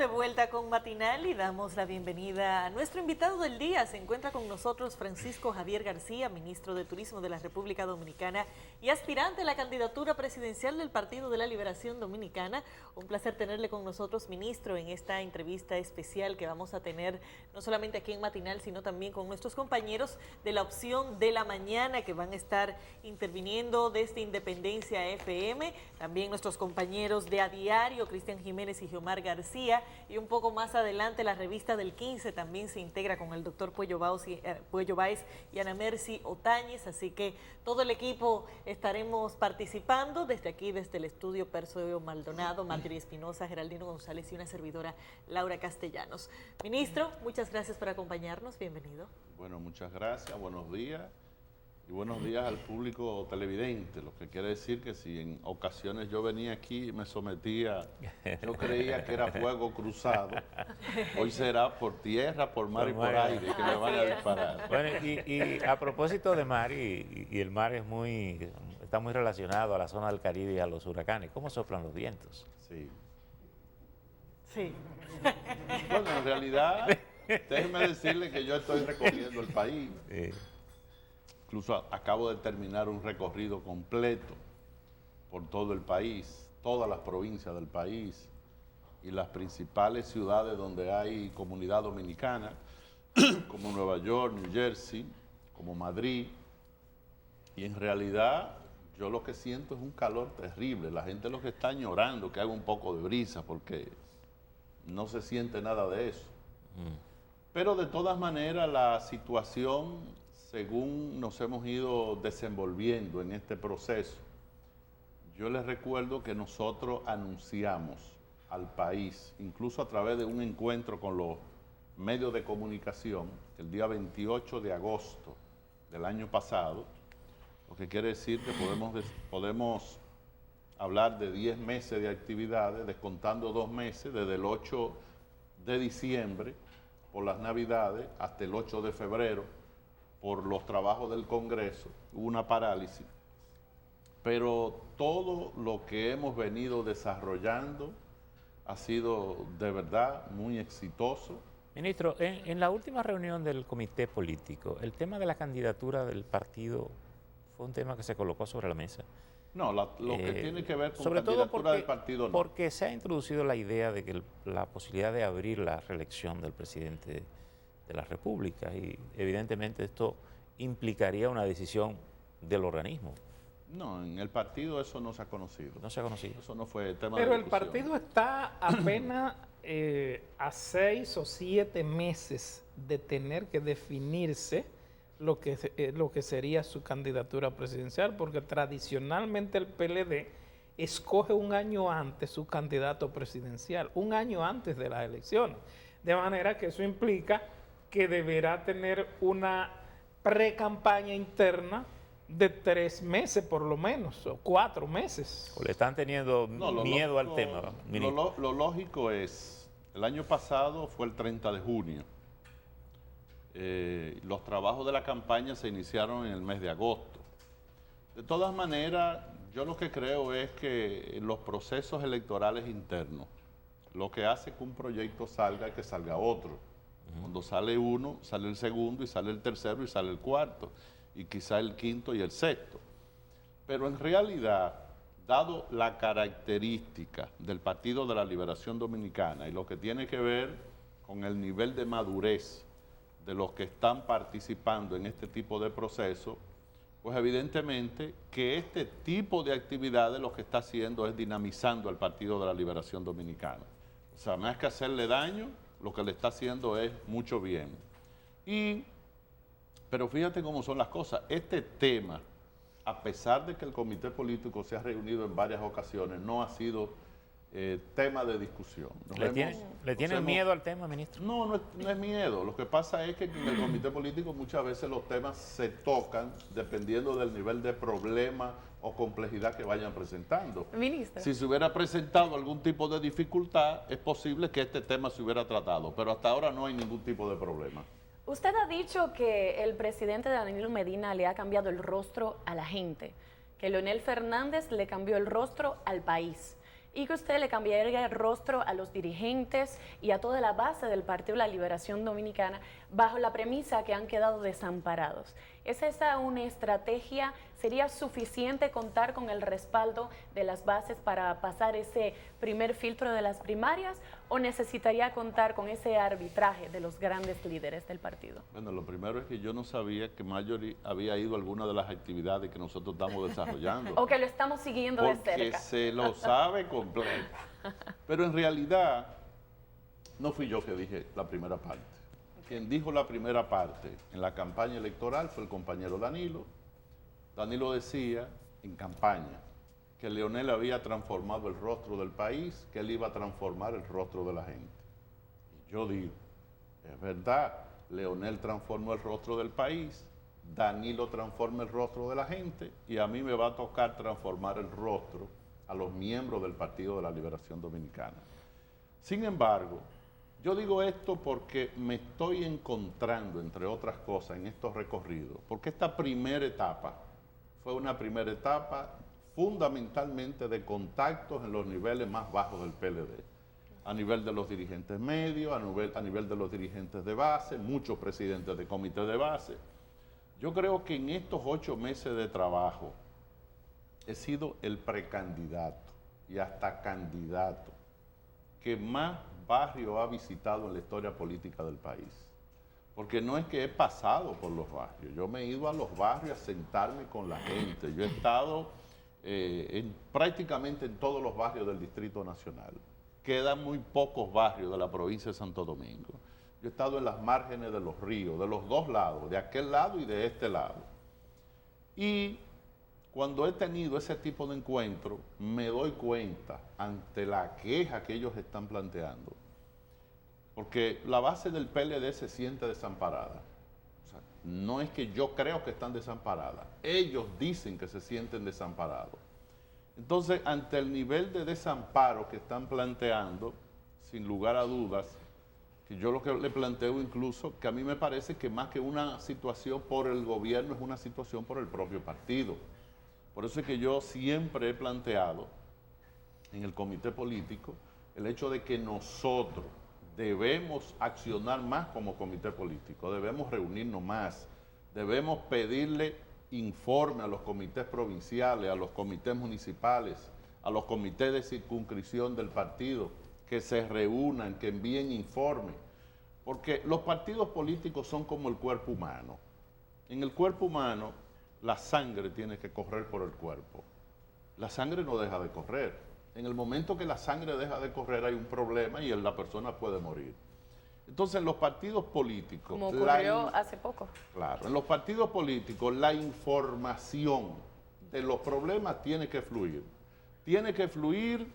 de vuelta con Matinal y damos la bienvenida a nuestro invitado del día. Se encuentra con nosotros Francisco Javier García, ministro de Turismo de la República Dominicana y aspirante a la candidatura presidencial del Partido de la Liberación Dominicana. Un placer tenerle con nosotros, ministro, en esta entrevista especial que vamos a tener no solamente aquí en Matinal, sino también con nuestros compañeros de la opción de la mañana que van a estar interviniendo desde Independencia FM, también nuestros compañeros de A Diario, Cristian Jiménez y Giomar García, y un poco más adelante la revista del 15 también se integra con el doctor Puello Báez y Ana Mercy Otañez, así que todo el equipo estaremos participando desde aquí, desde el estudio Perseo Maldonado, Marjorie Espinosa, Geraldino González y una servidora Laura Castellanos. Ministro, muchas gracias por acompañarnos, bienvenido. Bueno, muchas gracias, buenos días. Y buenos días al público televidente, lo que quiere decir que si en ocasiones yo venía aquí y me sometía, yo creía que era fuego cruzado, hoy será por tierra, por mar y por aire que me van a disparar. Bueno, y a propósito de mar, y el mar está muy relacionado a la zona del Caribe y a los huracanes, ¿cómo soplan los vientos? Sí. Sí. Bueno, en realidad, déjeme decirle que yo estoy recorriendo el país. Sí. Incluso acabo de terminar un recorrido completo por todo el país, todas las provincias del país y las principales ciudades donde hay comunidad dominicana, como Nueva York, New Jersey, como Madrid. Y en realidad yo lo que siento es un calor terrible. La gente lo que está llorando que haga un poco de brisa porque no se siente nada de eso. Pero de todas maneras la situación, según nos hemos ido desenvolviendo en este proceso, yo les recuerdo que nosotros anunciamos al país, incluso a través de un encuentro con los medios de comunicación, el día 28 de agosto del año pasado, lo que quiere decir que podemos hablar de 10 meses de actividades, descontando 2 meses, desde el 8 de diciembre, por las Navidades, hasta el 8 de febrero, por los trabajos del Congreso, hubo una parálisis, pero todo lo que hemos venido desarrollando ha sido de verdad muy exitoso. Ministro, en la última reunión del comité político, el tema de la candidatura del partido fue un tema que se colocó sobre la mesa. No, lo que tiene que ver con sobre candidatura del partido no. Porque se ha introducido la idea de que la posibilidad de abrir la reelección del presidente de la República y evidentemente esto implicaría una decisión del organismo. No, en el partido eso no se ha conocido. No se ha conocido. Eso no fue tema de Pero el discusión. partido está apenas a 6 o 7 meses de tener que definirse lo que sería su candidatura presidencial, porque tradicionalmente el PLD escoge un año antes su candidato presidencial, un año antes de las elecciones. De manera que eso implica que deberá tener una pre-campaña interna de 3 meses por lo menos, o 4 meses. ¿O le están teniendo miedo al tema? Lo lógico es, el año pasado fue el 30 de junio. Los trabajos de la campaña se iniciaron en el mes de agosto. De todas maneras, yo lo que creo es que en los procesos electorales internos, lo que hace que un proyecto salga es que salga otro. Cuando sale uno, sale el segundo, y sale el tercero, y sale el cuarto, y quizá el quinto y el sexto. Pero en realidad, dado la característica del Partido de la Liberación Dominicana y lo que tiene que ver con el nivel de madurez de los que están participando en este tipo de proceso, pues evidentemente que este tipo de actividades lo que está haciendo es dinamizando al Partido de la Liberación Dominicana. O sea, más que hacerle daño, lo que le está haciendo es mucho bien. Pero fíjate cómo son las cosas. Este tema, a pesar de que el comité político se ha reunido en varias ocasiones, no ha sido tema de discusión. ¿Le tiene miedo al tema, ministro? No es miedo. Lo que pasa es que en el comité político muchas veces los temas se tocan dependiendo del nivel de problema o complejidad que vayan presentando. Ministro. Si se hubiera presentado algún tipo de dificultad, es posible que este tema se hubiera tratado, pero hasta ahora no hay ningún tipo de problema. Usted ha dicho que el presidente Danilo Medina le ha cambiado el rostro a la gente, que Leonel Fernández le cambió el rostro al país. y que usted le cambiaría el rostro a los dirigentes y a toda la base del Partido de la Liberación Dominicana bajo la premisa que han quedado desamparados. ¿Es esa una estrategia? ¿Sería suficiente contar con el respaldo de las bases para pasar ese primer filtro de las primarias o necesitaría contar con ese arbitraje de los grandes líderes del partido? Bueno, lo primero es que yo no sabía que Marjorie había ido a alguna de las actividades que nosotros estamos desarrollando. O que lo estamos siguiendo de cerca. Porque se lo sabe completo. Pero en realidad, no fui yo que dije la primera parte. Quien dijo la primera parte en la campaña electoral fue el compañero Danilo. Danilo decía en campaña que Leonel había transformado el rostro del país, que él iba a transformar el rostro de la gente. Y yo digo, es verdad, Leonel transformó el rostro del país, Danilo transforma el rostro de la gente y a mí me va a tocar transformar el rostro a los miembros del Partido de la Liberación Dominicana. Sin embargo, yo digo esto porque me estoy encontrando, entre otras cosas, en estos recorridos, porque esta primera etapa fue una primera etapa fundamentalmente de contactos en los niveles más bajos del PLD, a nivel de los dirigentes medios, a nivel de los dirigentes de base, muchos presidentes de comité de base. Yo creo que en estos 8 meses de trabajo he sido el precandidato y hasta candidato que más barrio ha visitado en la historia política del país. Porque no es que he pasado por los barrios, yo me he ido a los barrios a sentarme con la gente. Yo he estado prácticamente en todos los barrios del Distrito Nacional. Quedan muy pocos barrios de la provincia de Santo Domingo. Yo he estado en las márgenes de los ríos, de los dos lados, de aquel lado y de este lado. Y cuando he tenido ese tipo de encuentro, me doy cuenta ante la queja que ellos están planteando, porque la base del PLD se siente desamparada. O sea, no es que yo creo que están desamparadas, ellos dicen que se sienten desamparados. Entonces, ante el nivel de desamparo que están planteando, sin lugar a dudas, que yo lo que le planteo incluso, que a mí me parece que más que una situación por el gobierno, es una situación por el propio partido. Por eso es que yo siempre he planteado en el comité político el hecho de que nosotros debemos accionar más como comité político, debemos reunirnos más, debemos pedirle informe a los comités provinciales, a los comités municipales, a los comités de circunscripción del partido, que se reúnan, que envíen informes, porque los partidos políticos son como el cuerpo humano. En el cuerpo humano, la sangre tiene que correr por el cuerpo. La sangre no deja de correr. En el momento que la sangre deja de correr hay un problema y la persona puede morir. Entonces, en los partidos políticos... Como ocurrió hace poco. Claro, en los partidos políticos la información de los problemas tiene que fluir. Tiene que fluir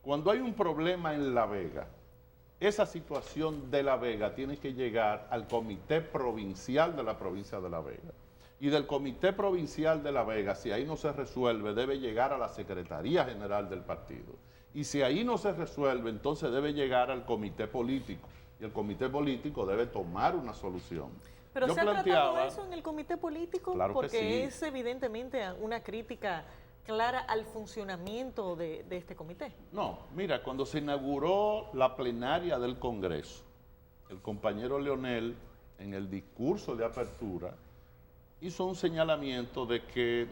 cuando hay un problema en La Vega. Esa situación de La Vega tiene que llegar al comité provincial de la provincia de La Vega. Y del comité provincial de La Vega, si ahí no se resuelve, debe llegar a la Secretaría General del partido. Y si ahí no se resuelve, entonces debe llegar al comité político. Y el comité político debe tomar una solución. Pero ¿se ha tratado eso en el comité político? Claro que sí. Porque es evidentemente una crítica clara al funcionamiento de este comité. No, mira, cuando se inauguró la plenaria del Congreso, el compañero Leonel, en el discurso de apertura, hizo un señalamiento de que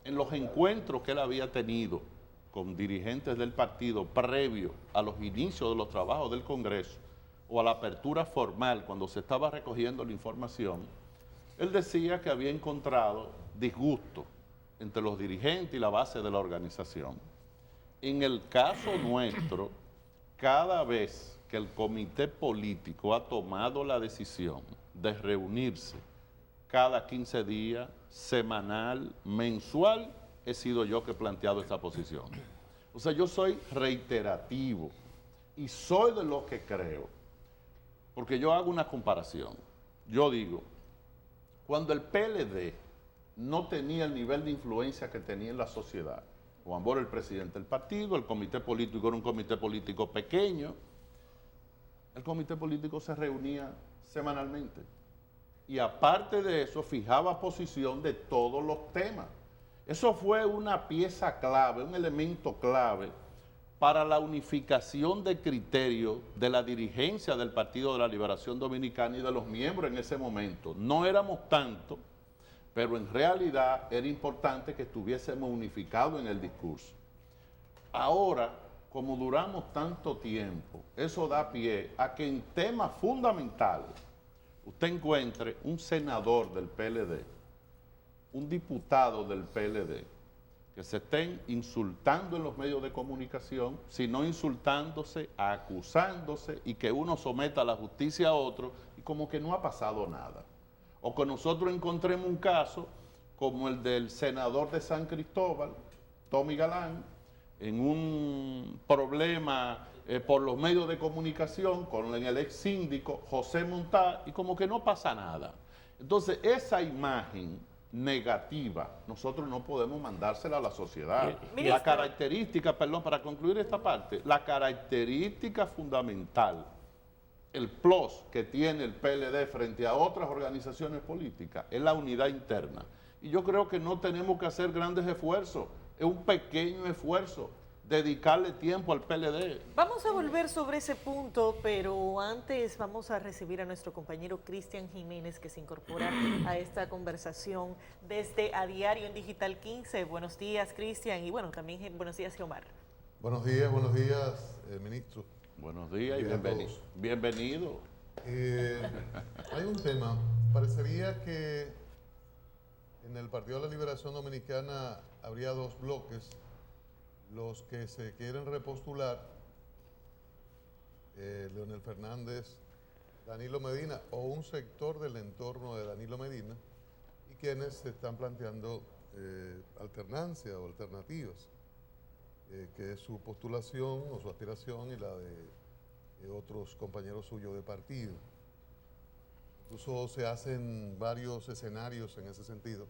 en los encuentros que él había tenido con dirigentes del partido previo a los inicios de los trabajos del Congreso o a la apertura formal cuando se estaba recogiendo la información, él decía que había encontrado disgusto entre los dirigentes y la base de la organización. En el caso nuestro, cada vez que el comité político ha tomado la decisión de reunirse cada 15 días, semanal, mensual, he sido yo que he planteado esta posición. O sea, yo soy reiterativo y soy de los que creo, porque yo hago una comparación. Yo digo, cuando el PLD no tenía el nivel de influencia que tenía en la sociedad, Juan Bosch era el presidente del partido, el comité político era un comité político pequeño, el comité político se reunía semanalmente. Y aparte de eso, fijaba posición de todos los temas. Eso fue una pieza clave, un elemento clave para la unificación de criterios de la dirigencia del Partido de la Liberación Dominicana y de los miembros en ese momento. No éramos tanto, pero en realidad era importante que estuviésemos unificados en el discurso. Ahora, como duramos tanto tiempo, eso da pie a que en temas fundamentales usted encuentre un senador del PLD, un diputado del PLD, que se estén insultando en los medios de comunicación, sino insultándose, acusándose, y que uno someta a la justicia a otro, y como que no ha pasado nada. O que nosotros encontremos un caso como el del senador de San Cristóbal, Tommy Galán, en un problema por los medios de comunicación con el ex síndico José Montá, y como que no pasa nada. Entonces, esa imagen negativa, nosotros no podemos mandársela a la sociedad. La característica, perdón, para concluir esta parte, la característica fundamental, el plus que tiene el PLD frente a otras organizaciones políticas, es la unidad interna. Y yo creo que no tenemos que hacer grandes esfuerzos, es un pequeño esfuerzo dedicarle tiempo al PLD. Vamos a volver sobre ese punto, pero antes vamos a recibir a nuestro compañero Cristian Jiménez, que se incorpora a esta conversación desde A Diario en Digital 15. Buenos días, Cristian, y bueno, también buenos días, Xiomar. Buenos días, ministro. Buenos días y bienvenido. Hay un tema, parecería que en el Partido de la Liberación Dominicana habría dos bloques: los que se quieren repostular, Leonel Fernández, Danilo Medina, o un sector del entorno de Danilo Medina, y quienes se están planteando alternancia o alternativas, que es su postulación o su aspiración y la de otros compañeros suyos de partido. Incluso se hacen varios escenarios en ese sentido,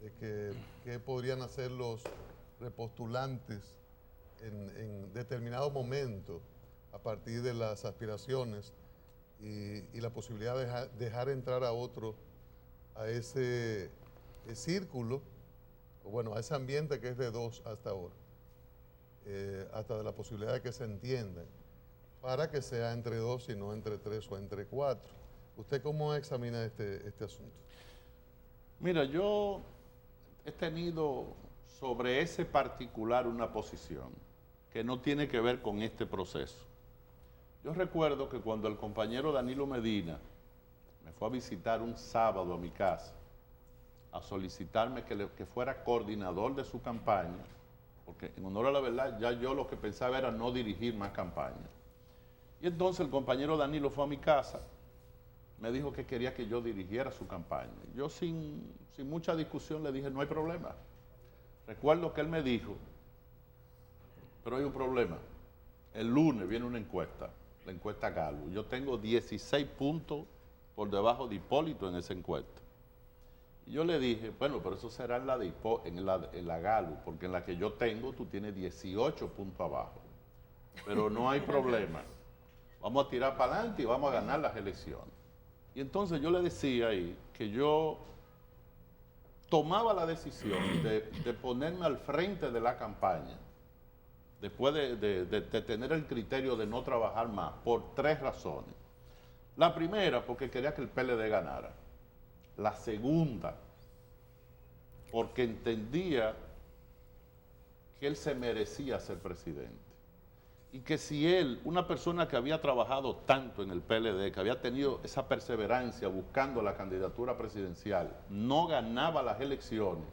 de que podrían hacer los repostulantes en determinado momento a partir de las aspiraciones y la posibilidad de dejar entrar a otro a ese círculo, o bueno, a ese ambiente que es de dos hasta ahora, hasta de la posibilidad de que se entiendan, para que sea entre dos y no entre tres o entre cuatro. ¿Usted cómo examina este asunto? Mira, yo he tenido sobre ese particular una posición que no tiene que ver con este proceso. Yo recuerdo que cuando el compañero Danilo Medina me fue a visitar un sábado a mi casa a solicitarme que fuera coordinador de su campaña, porque en honor a la verdad ya yo lo que pensaba era no dirigir más campaña. Y entonces el compañero Danilo fue a mi casa, me dijo que quería que yo dirigiera su campaña. Yo sin mucha discusión le dije, no hay problema. Recuerdo que él me dijo, pero hay un problema. El lunes viene una encuesta, la encuesta Galo. Yo tengo 16 puntos por debajo de Hipólito en esa encuesta. Y yo le dije, bueno, pero eso será en la Galo, porque en la que yo tengo tú tienes 18 puntos abajo. Pero no hay problema. Vamos a tirar para adelante y vamos a ganar las elecciones. Y entonces yo le decía ahí que yo tomaba la decisión de ponerme al frente de la campaña, después de tener el criterio de no trabajar más, por tres razones. La primera, porque quería que el PLD ganara. La segunda, porque entendía que él se merecía ser presidente. Y que si él, una persona que había trabajado tanto en el PLD, que había tenido esa perseverancia buscando la candidatura presidencial, no ganaba las elecciones,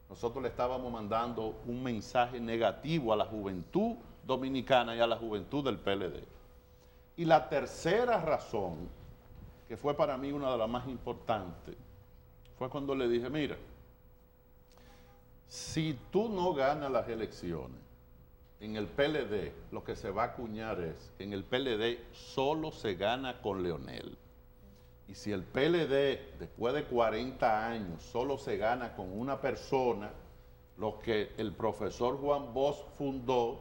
nosotros le estábamos mandando un mensaje negativo a la juventud dominicana y a la juventud del PLD. Y la tercera razón, que fue para mí una de las más importantes, fue cuando le dije, mira, si tú no ganas las elecciones, en el PLD lo que se va a acuñar es que en el PLD solo se gana con Leonel. Y si el PLD, después de 40 años, solo se gana con una persona, lo que el profesor Juan Bosch fundó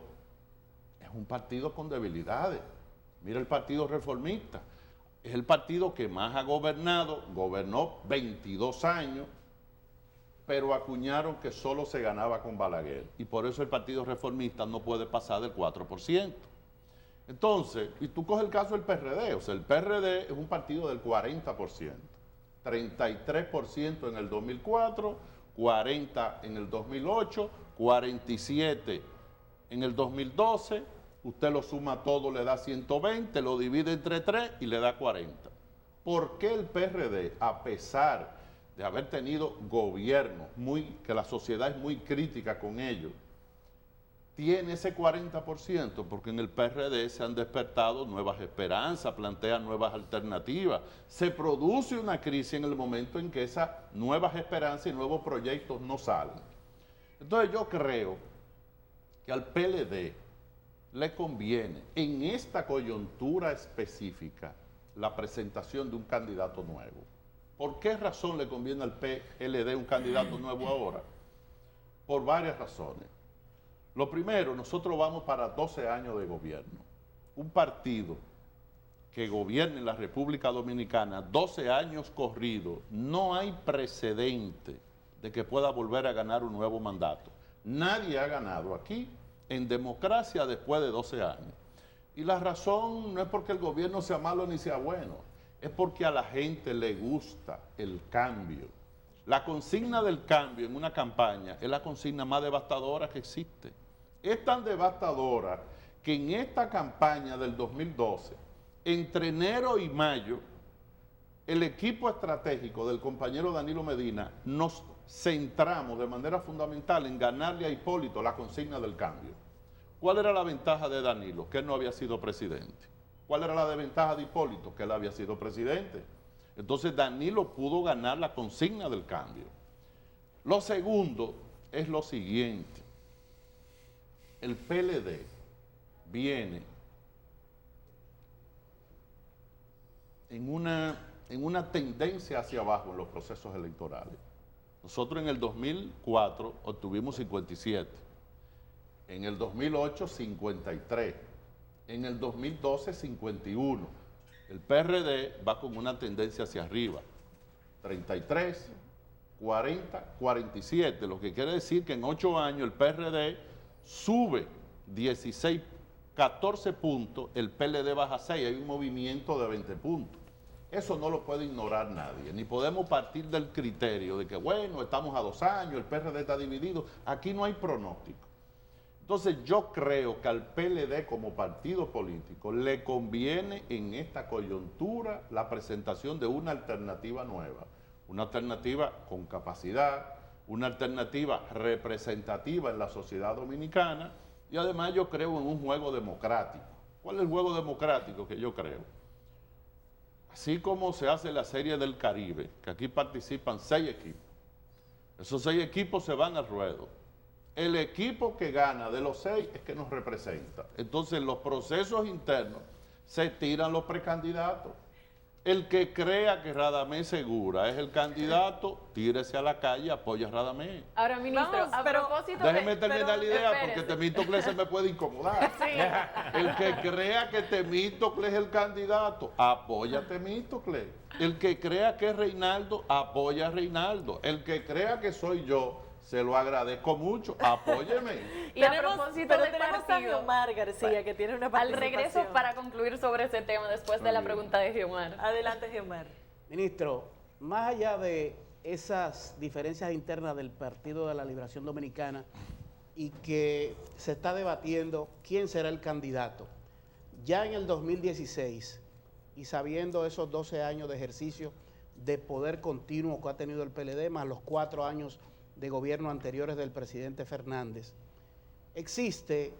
es un partido con debilidades. Mira el Partido Reformista. Es el partido que más ha gobernado, gobernó 22 años, pero acuñaron que solo se ganaba con Balaguer. Y por eso el Partido Reformista no puede pasar del 4%. Entonces, y tú coges el caso del PRD, o sea, el PRD es un partido del 40%, 33% en el 2004, 40% en el 2008, 47% en el 2012, usted lo suma todo, le da 120, lo divide entre 3 y le da 40. ¿Por qué el PRD, a pesar de haber tenido gobiernos que la sociedad es muy crítica con ellos, tiene ese 40%? Porque en el PRD se han despertado nuevas esperanzas, plantean nuevas alternativas. Se produce una crisis en el momento en que esas nuevas esperanzas y nuevos proyectos no salen. Entonces yo creo que al PLD le conviene en esta coyuntura específica la presentación de un candidato nuevo. ¿Por qué razón le conviene al PLD un candidato nuevo ahora? Por varias razones. Lo primero, nosotros vamos para 12 años de gobierno. Un partido que gobierne en la República Dominicana 12 años corridos, no hay precedente de que pueda volver a ganar un nuevo mandato. Nadie ha ganado aquí en democracia después de 12 años. Y la razón no es porque el gobierno sea malo ni sea bueno, es porque a la gente le gusta el cambio. La consigna del cambio en una campaña es la consigna más devastadora que existe. Es tan devastadora que en esta campaña del 2012, entre enero y mayo, el equipo estratégico del compañero Danilo Medina nos centramos de manera fundamental en ganarle a Hipólito la consigna del cambio. ¿Cuál era la ventaja de Danilo? Que él no había sido presidente. ¿Cuál era la desventaja de Hipólito? Que él había sido presidente. Entonces Danilo pudo ganar la consigna del cambio. Lo segundo es lo siguiente. El PLD viene en una tendencia hacia abajo en los procesos electorales. Nosotros en el 2004 obtuvimos 57, en el 2008 53, en el 2012 51. El PRD va con una tendencia hacia arriba, 33, 40, 47, lo que quiere decir que en 8 años el PRD sube 16, 14 puntos, el PLD baja 6, hay un movimiento de 20 puntos. Eso no lo puede ignorar nadie, ni podemos partir del criterio de que, bueno, estamos a 2 años, el PRD está dividido. Aquí no hay pronóstico. Entonces yo creo que al PLD como partido político le conviene en esta coyuntura la presentación de una alternativa nueva, una alternativa con capacidad, una alternativa representativa en la sociedad dominicana, y además yo creo en un juego democrático. ¿Cuál es el juego democrático que yo creo? Así como se hace la Serie del Caribe, que aquí participan 6 equipos. Esos 6 equipos se van al ruedo. El equipo que gana de los 6 es que nos representa. Entonces, en los procesos internos se tiran los precandidatos. El que crea que Radamés Segura es el candidato, tírese a la calle, apoya a Radamés. Ahora, ministro, a propósito déjeme terminar la idea, porque Temístocles se me puede incomodar. Sí. El que crea que Temístocles es el candidato, apoya a Temístocles. El que crea que es Reinaldo, apoya a Reinaldo. El que crea que soy yo, se lo agradezco mucho, apóyeme. Y a propósito del tenemos partido, a Giomar García, que tiene una al participación. regreso para concluir sobre ese tema después de la pregunta de Giomar. Adelante, Giomar. Ministro, más allá de esas diferencias internas del Partido de la Liberación Dominicana y que se está debatiendo quién será el candidato, ya en el 2016 y sabiendo esos 12 años de ejercicio de poder continuo que ha tenido el PLD, más los 4 años de gobierno anteriores del presidente Fernández, existe,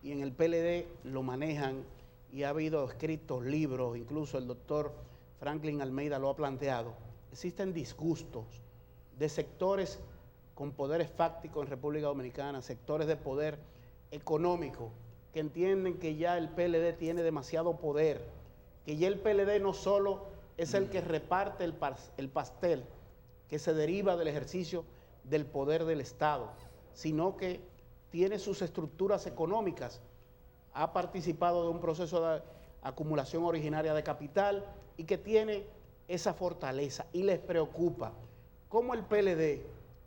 y en el PLD lo manejan, y ha habido escritos, libros, incluso el doctor Franklin Almeida lo ha planteado, existen disgustos de sectores con poderes fácticos en República Dominicana, sectores de poder económico, que entienden que ya el PLD tiene demasiado poder, que ya el PLD no solo es el que reparte el pastel que se deriva del ejercicio del poder del Estado, sino que tiene sus estructuras económicas, ha participado de un proceso de acumulación originaria de capital y que tiene esa fortaleza y les preocupa cómo el PLD,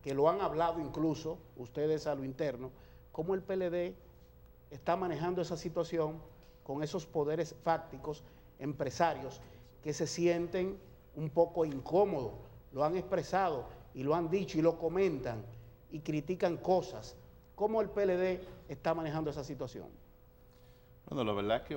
que lo han hablado incluso ustedes a lo interno, cómo el PLD está manejando esa situación con esos poderes fácticos empresarios que se sienten un poco incómodos, lo han expresado y lo han dicho y lo comentan y critican cosas. ¿Cómo el PLD está manejando esa situación? Bueno, la verdad es que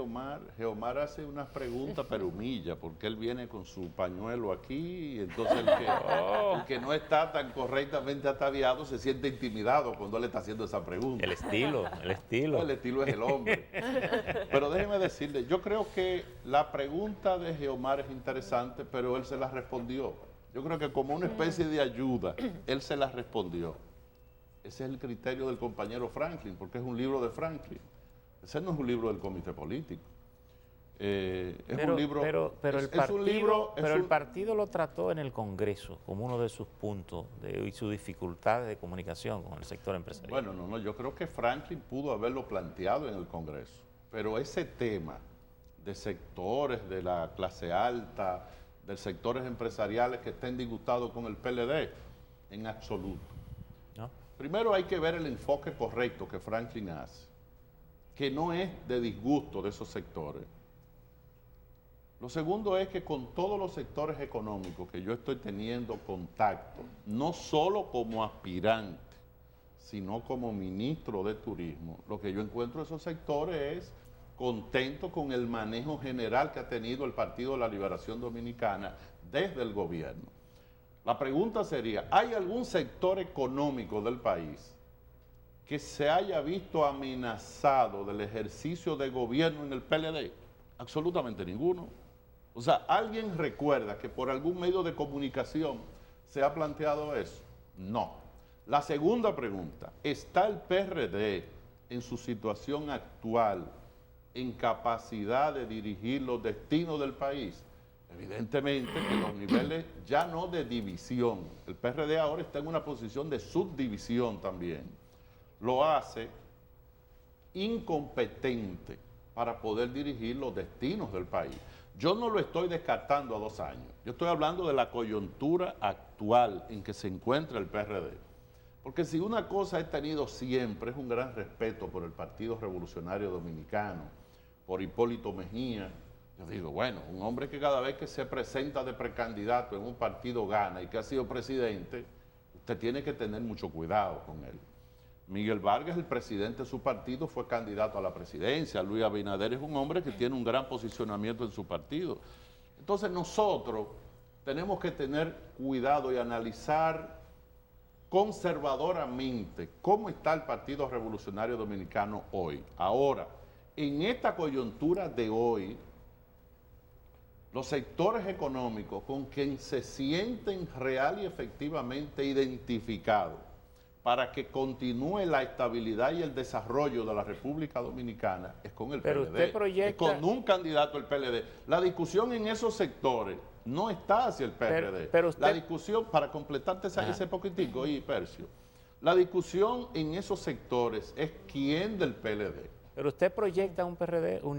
Geomar hace unas preguntas pero humilla, porque él viene con su pañuelo aquí y entonces el que no está tan correctamente ataviado se siente intimidado cuando él está haciendo esa pregunta. El estilo. El estilo es el hombre. Pero déjeme decirle, yo creo que la pregunta de Geomar es interesante, pero él se la respondió. Yo creo que como una especie de ayuda, él se la respondió. Ese es el criterio del compañero Franklin, porque es un libro de Franklin. Ese no es un libro del comité político. El partido lo trató en el Congreso como uno de sus puntos y sus dificultades de comunicación con el sector empresarial. Bueno, no, yo creo que Franklin pudo haberlo planteado en el Congreso, pero ese tema de sectores de la clase alta, de sectores empresariales que estén disgustados con el PLD, en absoluto. ¿No? Primero hay que ver el enfoque correcto que Franklin hace, que no es de disgusto de esos sectores. Lo segundo es que con todos los sectores económicos que yo estoy teniendo contacto, no solo como aspirante, sino como ministro de Turismo, lo que yo encuentro en esos sectores es contento con el manejo general que ha tenido el Partido de la Liberación Dominicana desde el gobierno. La pregunta sería, ¿hay algún sector económico del país que se haya visto amenazado del ejercicio de gobierno en el PLD? Absolutamente ninguno. O sea, ¿alguien recuerda que por algún medio de comunicación se ha planteado eso? No. La segunda pregunta, ¿está el PRD en su situación actual en capacidad de dirigir los destinos del país? Evidentemente que los niveles ya no de división, el PRD ahora está en una posición de subdivisión también, lo hace incompetente para poder dirigir los destinos del país. Yo no lo estoy descartando a 2 años, yo estoy hablando de la coyuntura actual en que se encuentra el PRD. Porque si una cosa he tenido siempre es un gran respeto por el Partido Revolucionario Dominicano, por Hipólito Mejía. Yo digo, bueno, un hombre que cada vez que se presenta de precandidato en un partido gana y que ha sido presidente, usted tiene que tener mucho cuidado con él. Miguel Vargas, el presidente de su partido, fue candidato a la presidencia. Luis Abinader es un hombre que tiene un gran posicionamiento en su partido. Entonces nosotros tenemos que tener cuidado y analizar conservadoramente cómo está el Partido Revolucionario Dominicano hoy. Ahora, en esta coyuntura de hoy, los sectores económicos con quien se sienten real y efectivamente identificados para que continúe la estabilidad y el desarrollo de la República Dominicana es con el Pero PLD, usted proyecta... es con un candidato del PLD. La discusión en esos sectores no está hacia el PRD. Pero usted... La discusión, para completarte ese poquitico, y Percio, la discusión en esos sectores es quién del PLD. Pero usted proyecta un PRD unido.